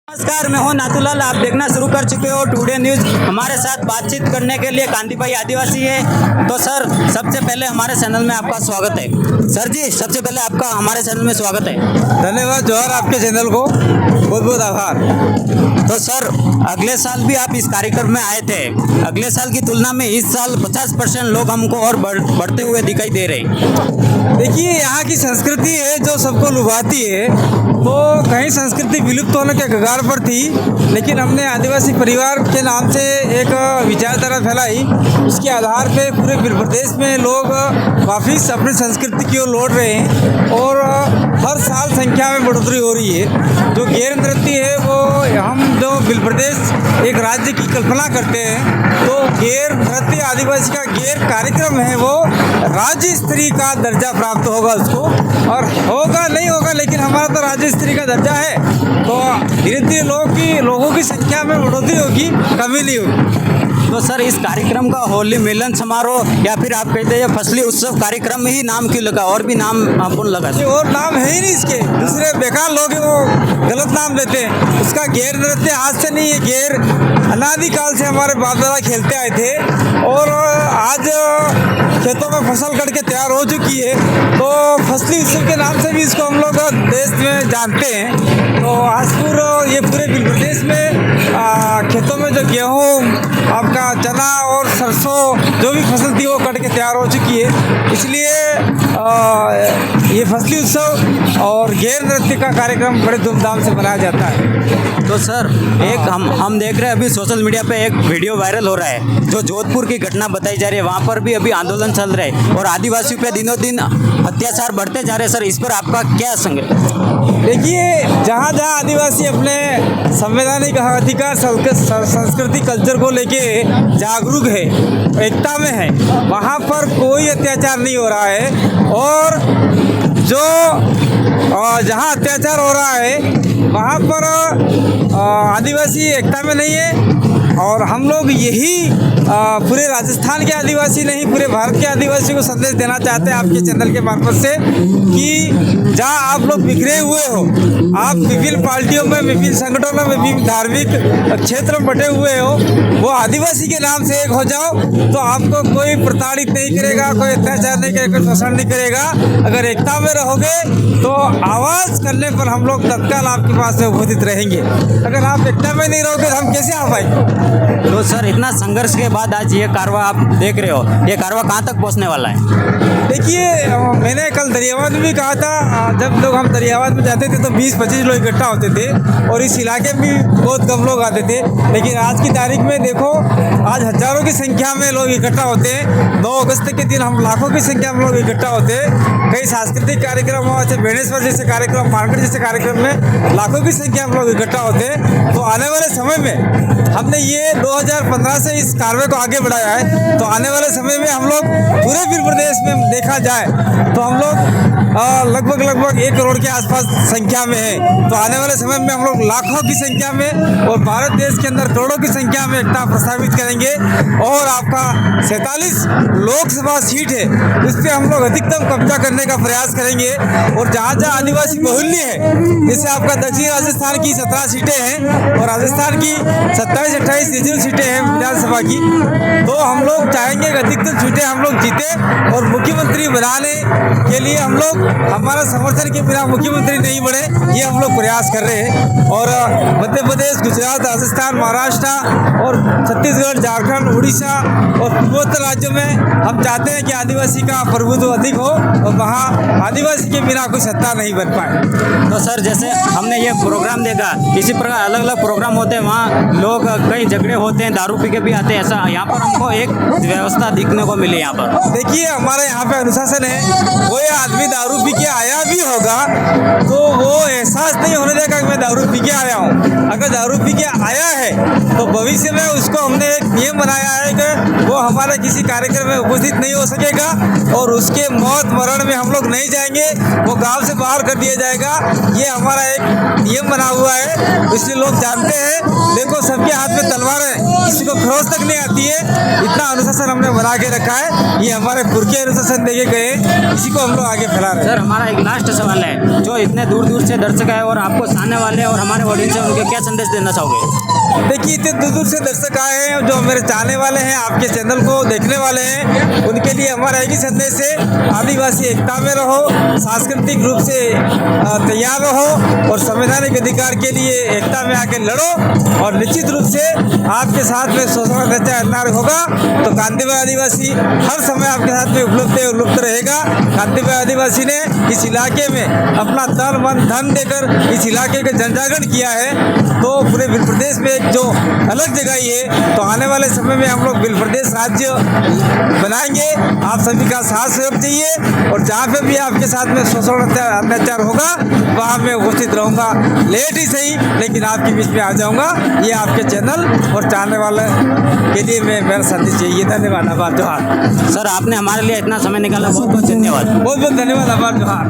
नमस्कार, मैं हूं नाथूलाल। आप देखना शुरू कर चुके हो टुडे न्यूज। हमारे साथ बातचीत करने के लिए कांति भाई आदिवासी है। तो सर, सबसे पहले हमारे चैनल में आपका स्वागत है। सर जी, सबसे पहले आपका हमारे चैनल में स्वागत है। धन्यवाद जोहर, आपके चैनल को बहुत बहुत आभार। तो सर, अगले साल भी आप इस कार्यक्रम में आए थे। अगले साल की तुलना में इस साल 50% लोग हमको और बढ़ते हुए दिखाई दे रहे हैं। देखिए, यहाँ की संस्कृति है जो सबको लुभाती है। तो कहीं संस्कृति विलुप्त होने के कगार पर थी, लेकिन हमने आदिवासी परिवार के नाम से एक विचारधारा फैलाई। उसके आधार पे पूरे प्रदेश में लोग वापिस अपनी संस्कृति की ओर लौट रहे हैं और हर साल संख्या में बढ़ोतरी हो रही है। जो गैर नृत्य है वो हम जो बिल प्रदेश एक राज्य की कल्पना करते हैं, तो गैर नृत्य आदिवासी का गैर कार्यक्रम है वो राज्य स्तरीय का दर्जा प्राप्त होगा उसको, और होगा नहीं होगा लेकिन हमारा तो राज्य स्तरीय का दर्जा है। तो धीरे धीरे लोगों की संख्या में बढ़ोतरी होगी, कमी नहीं होगी। तो सर, इस कार्यक्रम का होली मिलन समारोह या फिर आप कहते हैं फसली उत्सव कार्यक्रम ही नाम क्यों लगा? और भी नाम आपको लगा? और नाम है ही नहीं इसके, दूसरे बेकार लोग हैं वो गलत नाम देते हैं। उसका गैर नृत्य आज से नहीं है, गैर अनादिकाल से हमारे बाप दादा खेलते आए थे। और आज खेतों में फसल कट के तैयार हो चुकी है, तो फसली उत्सव के नाम से भी इसको हम लोग देश में जानते हैं। तो आजपुर ये पूरे प्रदेश में खेतों में जो गेहूँ, आपका चना और सरसों जो भी फसल थी वो कट के तैयार हो चुकी है। इसलिए ये फसली उत्सव और गैर नृत्य का कार्यक्रम बड़े धूमधाम से मनाया जाता है। तो सर, एक हम देख रहे हैं अभी सोशल मीडिया पे एक वीडियो वायरल हो रहा है जो जोधपुर की घटना बताई जा रही है। वहाँ पर भी अभी आंदोलन चल रहा है और आदिवासियों पे दिनों दिन अत्याचार बढ़ते जा रहे हैं। सर, इस पर आपका क्या संज्ञान? देखिए, जहाँ जहाँ आदिवासी अपने संवैधानिक अधिकार, संस्कृति, कल्चर को लेके जागरूक है, एकता में है, वहाँ पर कोई अत्याचार नहीं हो रहा है। और जो जहाँ अत्याचार हो रहा है वहाँ पर आदिवासी एकता में नहीं है। और हम लोग यही पूरे राजस्थान के आदिवासी नहीं, पूरे भारत के आदिवासी को संदेश देना चाहते हैं आपके चैनल के मार्फत से कि जहाँ आप लोग बिखरे हुए हो, आप विभिन्न पार्टियों में, विभिन्न संगठनों में, विभिन्न धार्मिक क्षेत्र में बटे हुए हो, वो आदिवासी के नाम से एक हो जाओ, तो आपको कोई प्रताड़ित नहीं करेगा, कोई अत्याचार नहीं करेगा, कोई शोषण नहीं करेगा। अगर एकता में रहोगे तो आवाज़ करने पर हम लोग तत्काल आपके पास में उपस्थित रहेंगे। अगर आप एकता में नहीं रहोगे तो हम कैसे आ पाएंगे? तो सर, इतना संघर्ष के बाद आज ये कारवा आप देख रहे हो, ये कारवा कहाँ तक पहुँचने वाला है? देखिए, मैंने कल दरियाबाद में भी कहा था, जब लोग हम दरियाबाद में जाते थे तो 20-25 लोग इकट्ठा होते थे और इस इलाके में भी बहुत कम लोग आते थे। लेकिन आज की तारीख में देखो, आज हजारों की संख्या में लोग इकट्ठा होते हैं। 9 अगस्त के दिन हम लाखों की संख्या में लोग इकट्ठा होते हैं। कई सांस्कृतिक कार्यक्रम हो, जैसे बेणेश्वर जैसे कार्यक्रम, मार्केट जैसे कार्यक्रम में लाखों की संख्या में लोग इकट्ठा होते हैं। तो आने वाले समय में हमने ये 2015 से इस कार्य को आगे बढ़ाया है। तो आने वाले समय में हम लोग पूरे प्रदेश में देखा जाए तो हम लोग लगभग 1 करोड़ के आसपास संख्या में है। तो आने वाले समय में हम लोग लाखों की संख्या में और भारत देश के अंदर करोड़ों की संख्या में एकता प्रस्तावित करेंगे। और आपका 47 लोकसभा सीट है, उस पर हम लोग अधिकतम कब्जा करने का प्रयास करेंगे। और जहाँ जहाँ आदिवासी बहुल्य है, जैसे आपका दक्षिण राजस्थान की 17 सीटें हैं और राजस्थान की 27-28 रीजनल सीटें हैं विधानसभा की, तो हम लोग चाहेंगे कि अधिकतर सीटें हम लोग जीते और मुख्यमंत्री बनाने के लिए हम लोग, हमारा समर्थन के बिना मुख्यमंत्री नहीं बने, ये हम लोग प्रयास कर रहे हैं। और मध्य प्रदेश, गुजरात, राजस्थान, महाराष्ट्र और छत्तीसगढ़, झारखंड, उड़ीसा और पूर्वोत्तर राज्यों में हम चाहते हैं कि आदिवासी का प्रभुत्व अधिक हो और वहाँ आदिवासी के बिना कोई सत्ता नहीं बन पाए। तो सर, जैसे हमने ये प्रोग्राम देखा, इसी प्रकार अलग अलग प्रोग्राम होते हैं, वहाँ लोग कई झगड़े होते हैं, दारू पी के भी आते हैं। ऐसा यहाँ पर हमको एक व्यवस्था दिखने को मिली। यहाँ पर देखिए, हमारे यहाँ पे अनुशासन है। कोई आदमी दारू पी के आया भी होगा तो वो एहसास नहीं होने देगा कि मैं दारू पी के आया हूँ। अगर दारू पी के आया है तो भविष्य में उसको हमने एक नियम बनाया है कि वो हमारे किसी कार्यक्रम में उपस्थित नहीं हो सकेगा और उसके मौत मरण में हम लोग नहीं जाएंगे, वो गांव से बाहर कर दिया जाएगा। ये हमारा एक नियम बना हुआ है, इसलिए लोग जानते हैं। देखो, सबके हाथ में तलवार है, किसी को खरोच तक नहीं आती है। इतना अनुशासन हमने बना के रखा है, ये हमारे पुरखे अनुशासन देके गए, इसी को हम लोग आगे फैला रहे हैं। सर हमारा एक लास्ट सवाल है, जो इतने दूर दूर से दर्शक आए और आपको चाहने वाले और हमारे ऑडियंस है, उनके क्या संदेश देना चाहोगे? देखिए, इतने दूर दूर से दर्शक आए हैं, जो मेरे चाहने वाले हैं, आपके चैनल को देखने वाले हैं, उनके लिए हमारा एक ही संदेश है, आदिवासी एकता में रहो, सांस्कृतिक रूप से तैयार रहो और संवैधानिक अधिकार के लिए एकता में आके लड़ो। और निश्चित रूप से आपके साथ में शोषण अत्याचार होगा तो कांतिभाई आदिवासी हर समय आपके साथ में उपलब्ध रहेगा। कांतिभाई आदिवासी ने इस इलाके में अपना तन मन धन देकर इस इलाके का जनजागरण किया है, तो पूरे बिल प्रदेश में एक जो अलग जगह ही है, तो आने वाले समय में हम लोग बिल प्रदेश राज्य बनाएंगे। आप सभी का साथ सहयोग चाहिए और जहाँ पे भी आपके साथ में शोषण अत्याचार होगा वहाँ मैं उपस्थित रहूँगा, लेट ही सही लेकिन आपके बीच में आ जाऊँगा। ये आपके चैनल और चाहने वाले के लिए मैं मेरा संदेश चाहिए। धन्यवाद, आभार, जोहार। सर आपने हमारे लिए इतना समय निकाला, बहुत बहुत धन्यवाद। बहुत बहुत धन्यवाद, आभार, जोहार।